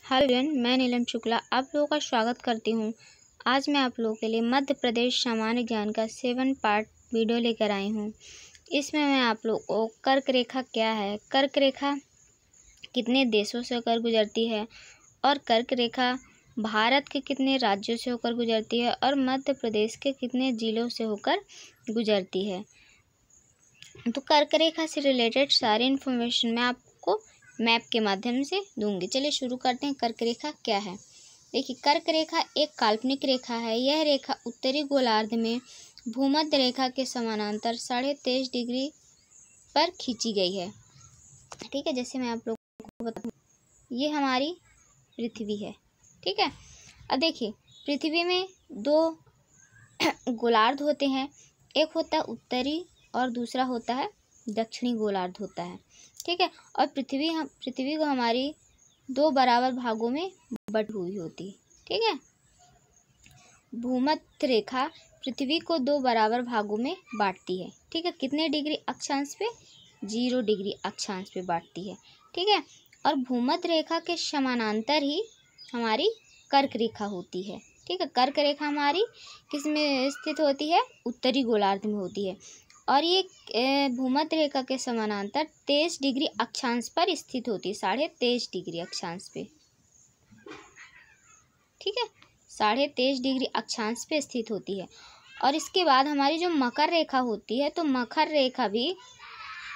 Hello everyone, मैं नीलम शुक्ला आप लोगों का स्वागत करती हूँ। आज मैं आप लोगों के लिए मध्य प्रदेश सामान्य ज्ञान का 7 पार्ट वीडियो लेकर आई हूँ। इसमें मैं आप लोगों को कर्क रेखा क्या है, कर्क रेखा कितने देशों से होकर गुजरती है और कर्क रेखा भारत के कितने राज्यों से होकर गुजरती है और मध्य प्रदेश के कितने जिलों से होकर गुजरती है। तो कर्क रेखा से रिलेटेड सारी इन्फॉर्मेशन मैं आपको मैप के माध्यम से दूंगी। चलिए शुरू करते हैं। कर्क रेखा क्या है। देखिए, कर्क रेखा एक काल्पनिक रेखा है। यह रेखा उत्तरी गोलार्ध में भूमध्य रेखा के समानांतर 23.5 डिग्री पर खींची गई है। ठीक है, जैसे मैं आप लोगों को बताऊँ, ये हमारी पृथ्वी है। ठीक है, अब देखिए, पृथ्वी में 2 गोलार्ध होते हैं। एक होता है उत्तरी और दूसरा होता है दक्षिणी गोलार्ध होता है। ठीक है, और पृथ्वी को हमारी 2 बराबर भागों में बटी हुई होती है। ठीक है, भूमध्य रेखा पृथ्वी को 2 बराबर भागों में बांटती है। ठीक है, कितने डिग्री अक्षांश पे? 0 डिग्री अक्षांश पे बांटती है। ठीक है, और भूमध्य रेखा के समानांतर ही हमारी कर्क रेखा होती है। ठीक है, कर्क रेखा हमारी किस में स्थित होती है? उत्तरी गोलार्ध में होती है और ये भूमध्य रेखा के समानांतर 23 डिग्री अक्षांश पर स्थित होती है। 23.5 डिग्री अक्षांश पे। ठीक है, 23.5 डिग्री अक्षांश पे स्थित होती है। और इसके बाद हमारी जो मकर रेखा होती है, तो मकर रेखा भी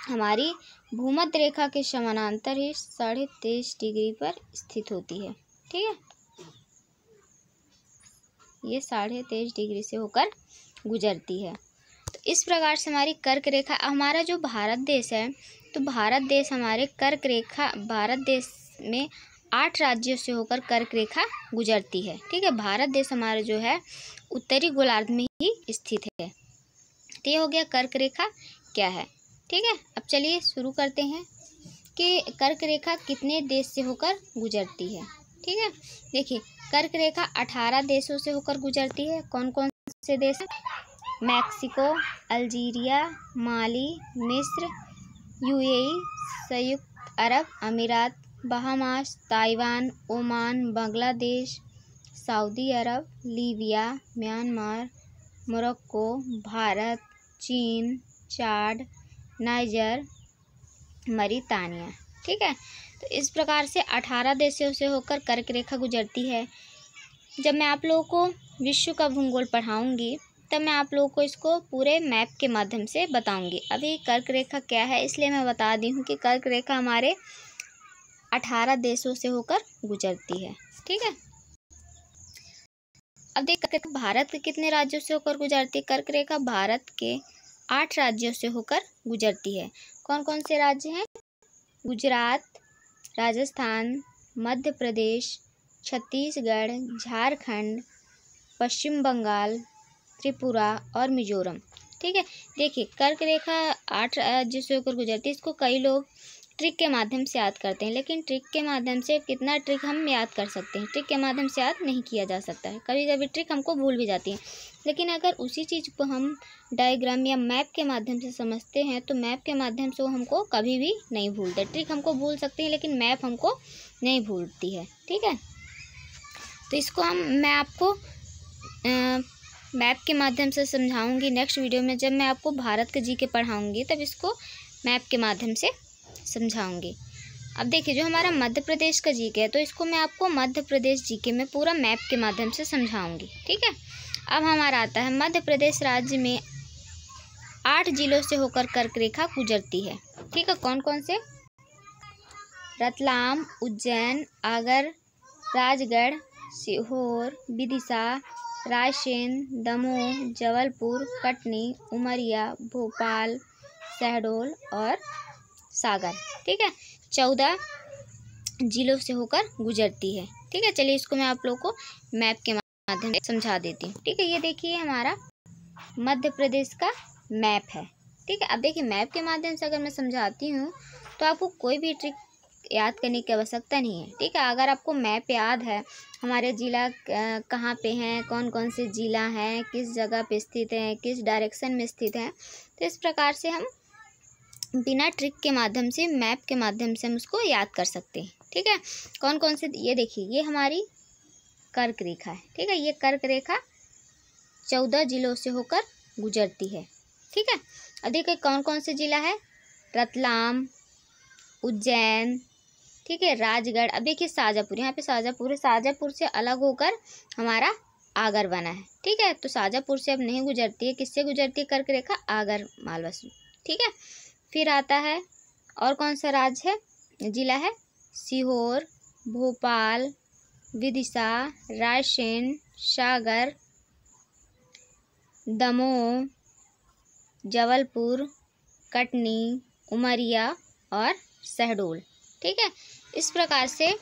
हमारी भूमध्य रेखा के समानांतर ही 23.5 डिग्री पर स्थित होती है। ठीक है, ये 23.5 डिग्री से होकर गुजरती है। तो इस प्रकार से हमारी कर्क रेखा, हमारा जो भारत देश है, तो भारत देश हमारे कर्क रेखा, भारत देश में 8 राज्यों से होकर कर्क रेखा गुजरती है। ठीक है, भारत देश हमारा जो है उत्तरी गोलार्ध में ही स्थित है। तो ये हो गया कर्क रेखा क्या है। ठीक है, अब चलिए शुरू करते हैं कि कर्क रेखा कितने देश से होकर गुजरती है। ठीक है, देखिए, कर्क रेखा 18 देशों से होकर गुजरती है। कौन कौन से देश हैं? मैक्सिको, अल्जीरिया, माली, मिस्र, यूएई, संयुक्त अरब अमीरात, बहामास, ताइवान, ओमान, बांग्लादेश, सऊदी अरब, लीबिया, म्यांमार, मोरक्को, भारत, चीन, चाड, नाइजर, मरीतानिया। ठीक है, तो इस प्रकार से 18 देशों से होकर कर्क रेखा गुजरती है। जब मैं आप लोगों को विश्व का भूगोल पढ़ाऊंगी तब मैं आप लोगों को इसको पूरे मैप के माध्यम से बताऊंगी। अभी कर्क रेखा क्या है इसलिए मैं बता दी हूँ कि कर्क रेखा हमारे 18 देशों से होकर गुजरती है। ठीक है, अब देख कर्क रेखा भारत के कितने राज्यों से होकर गुजरती है। कर्क रेखा भारत के 8 राज्यों से होकर गुजरती है। कौन कौन से राज्य हैं? गुजरात, राजस्थान, मध्य प्रदेश, छत्तीसगढ़, झारखंड, पश्चिम बंगाल, त्रिपुरा और मिजोरम। ठीक है, देखिए, कर्क रेखा 8 राज्यों से होकर गुजरती है। इसको कई लोग ट्रिक के माध्यम से याद करते हैं, लेकिन ट्रिक के माध्यम से कितना ट्रिक हम याद कर सकते हैं? ट्रिक के माध्यम से याद नहीं किया जा सकता है। कभी कभी ट्रिक हमको भूल भी जाती है, लेकिन अगर उसी चीज़ को हम डायग्राम या मैप के माध्यम से समझते हैं तो मैप के माध्यम से वो हमको कभी भी नहीं भूलते। ट्रिक हमको भूल सकते हैं लेकिन मैप हमको नहीं भूलती है। ठीक है, तो इसको मैं आपको मैप के माध्यम से समझाऊंगी नेक्स्ट वीडियो में। जब मैं आपको भारत के जीके पढ़ाऊंगी तब इसको मैप के माध्यम से समझाऊंगी। अब देखिए, जो हमारा मध्य प्रदेश का जीके है तो इसको मैं आपको मध्य प्रदेश जीके में पूरा मैप के माध्यम से समझाऊंगी। ठीक है, अब हमारा आता है मध्य प्रदेश राज्य में 8 जिलों से होकर कर्क रेखा गुजरती है। ठीक है, कौन कौन से? रतलाम, उज्जैन, आगर, राजगढ़, सीहोर, विदिशा, रायसेन, दमोह, जबलपुर, कटनी, उमरिया, भोपाल, शहडोल और सागर। ठीक है, 14 जिलों से होकर गुजरती है। ठीक है, चलिए इसको मैं आप लोगों को मैप के माध्यम से समझा देती हूँ। ठीक है, ये देखिए हमारा मध्य प्रदेश का मैप है। ठीक है, अब देखिए, मैप के माध्यम से अगर मैं समझाती हूँ तो आपको कोई भी ट्रिक याद करने की आवश्यकता नहीं है। ठीक है, अगर आपको मैप याद है, हमारे ज़िला कहाँ पे हैं, कौन कौन से ज़िला हैं, किस जगह पे स्थित हैं, किस डायरेक्शन में स्थित हैं, तो इस प्रकार से हम बिना ट्रिक के माध्यम से, मैप के माध्यम से हम उसको याद कर सकते हैं। ठीक है। कौन कौन से, ये देखिए ये हमारी कर्क रेखा है, ठीक है। ये कर्क रेखा 14 जिलों से होकर गुजरती है, ठीक है। अब देखिए कौन कौन से जिला है, रतलाम, उज्जैन, ठीक है, राजगढ़। अब देखिए शाजापुर, यहाँ पे शाजापुर है, शाजापुर से अलग होकर हमारा आगर बना है, ठीक है। तो शाजापुर से अब नहीं गुजरती है, किससे गुजरती है कर्क रेखा, आगर मालवा, ठीक है। फिर आता है और कौन सा राज्य है, जिला है सीहोर, भोपाल, विदिशा, रायसेन, सागर, दमोह, जबलपुर, कटनी, उमरिया और शहडोल, ठीक है। इस प्रकार से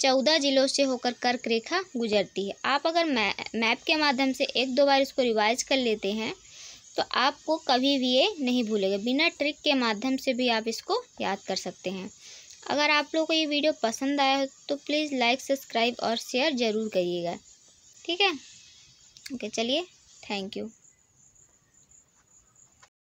14 जिलों से होकर कर्क रेखा गुजरती है। आप अगर मैप के माध्यम से एक दो बार इसको रिवाइज कर लेते हैं तो आपको कभी भी ये नहीं भूलेगा। बिना ट्रिक के माध्यम से भी आप इसको याद कर सकते हैं। अगर आप लोगों को ये वीडियो पसंद आया हो तो प्लीज़ लाइक, सब्सक्राइब और शेयर ज़रूर करिएगा, ठीक है। ओके, चलिए, थैंक यू।